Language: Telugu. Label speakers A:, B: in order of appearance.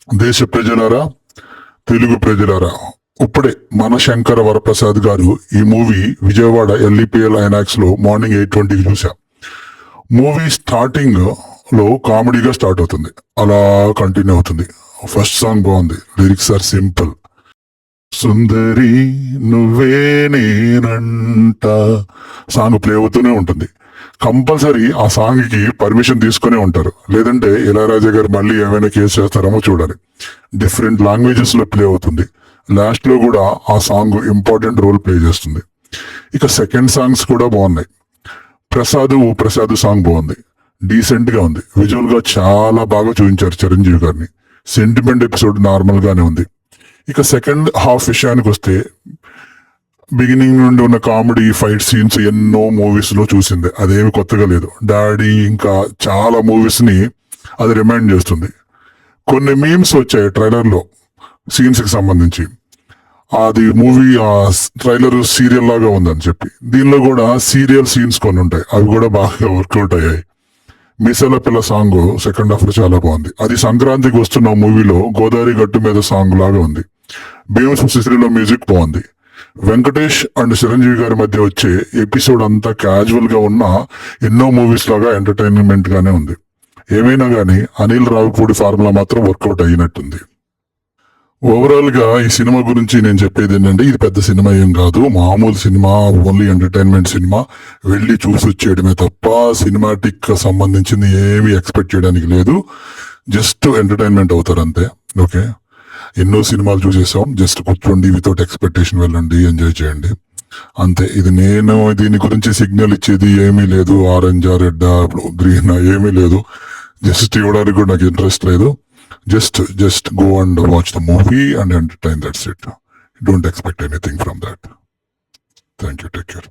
A: దేశ ప్రజలారా, తెలుగు ప్రజలారా, ఇప్పుడే మన శంకర వరప్రసాద్ గారు ఈ మూవీ విజయవాడ ఎల్ఈపిఎల్ ఐనాక్స్ లో మార్నింగ్ 8:20కి చూసా. మూవీ స్టార్టింగ్ లో కామెడీగా స్టార్ట్ అవుతుంది, అలా కంటిన్యూ అవుతుంది. ఫస్ట్ సాంగ్ బాగుంది, లిరిక్స్ ఆర్ సింపుల్. సుందరి నువ్వే నేనంట సాంగ్ ప్లే అవుతూనే ఉంటుంది. కంపల్సరీ ఆ సాంగ్ కి పర్మిషన్ తీసుకునే ఉంటారు, లేదంటే ఇళయరాజా గారు మళ్ళీ ఏమైనా కేసు చేస్తారేమో చూడాలి. డిఫరెంట్ లాంగ్వేజెస్ లో ప్లే అవుతుంది. లాస్ట్ లో కూడా ఆ సాంగ్ ఇంపార్టెంట్ రోల్ ప్లే చేస్తుంది. ఇక సెకండ్ సాంగ్స్ కూడా బాగున్నాయి. ప్రసాద్ సాంగ్ బాగుంది, డీసెంట్ గా ఉంది. విజువల్ గా చాలా బాగా చూపించారు చిరంజీవి గారిని. సెంటిమెంట్ ఎపిసోడ్ నార్మల్ గానే ఉంది. ఇక సెకండ్ హాఫ్ విషయానికి వస్తే, బిగినింగ్ నుండి ఉన్న కామెడీ ఫైట్ సీన్స్ ఎన్నో మూవీస్ లో చూసిందే, అదేమి కొత్తగా లేదు. డాడీ ఇంకా చాలా మూవీస్ ని అది రిమైండ్ చేస్తుంది. కొన్ని మీమ్స్ వచ్చాయి ట్రైలర్ లో సీన్స్ కి సంబంధించి. అది మూవీ ఆ ట్రైలర్ సీరియల్ లాగా ఉందని చెప్పి, దీనిలో కూడా సీరియల్ సీన్స్ కొన్ని ఉంటాయి, అవి కూడా బాగా వర్కౌట్ అయ్యాయి. మిసల పిల్ల సాంగ్ సెకండ్ హాఫ్ లో చాలా బాగుంది. అది సంక్రాంతికి వస్తున్న మూవీలో గోదావరి గట్టు మీద సాంగ్ లాగా ఉంది. భీమస్ సిసిరిలో మ్యూజిక్ బాగుంది. వెంకటేష్ అండ్ చిరంజీవి గారి మధ్య వచ్చే ఎపిసోడ్ అంతా క్యాజువల్ గా ఉన్న ఎన్నో మూవీస్ లాగా ఎంటర్టైన్మెంట్ గానే ఉంది. ఏమైనా గానీ అనిల్ రావిపూడి ఫార్ములా మాత్రం వర్కౌట్ అయినట్టుంది. ఓవరాల్ గా ఈ సినిమా గురించి నేను చెప్పేది ఏంటంటే, ఇది పెద్ద సినిమా ఏం కాదు, మామూలు సినిమా, ఓన్లీ ఎంటర్టైన్మెంట్ సినిమా. వెళ్ళి చూసి వచ్చేయడమే తప్ప సినిమాటిక్ సంబంధించింది ఏమి ఎక్స్పెక్ట్ చేయడానికి లేదు. జస్ట్ ఎంటర్టైన్మెంట్ అవుతారు అంతే. ఓకే, ఎన్నో సినిమాలు చూసేసాం, జస్ట్ కూర్చోండి, వితౌట్ ఎక్స్పెక్టేషన్ వెళ్ళండి, ఎంజాయ్ చేయండి అంతే. ఇది నేను దీని గురించి సిగ్నల్ ఇచ్చేది ఏమీ లేదు, ఆరెంజ్ రెడ్ గ్రీన్ ఏమీ లేదు. జస్ట్ ఇవ్వడానికి కూడా నాకు ఇంట్రెస్ట్ లేదు. Just go and watch the movie and entertain. That's it. Don't expect anything from that. Thank you. Take care.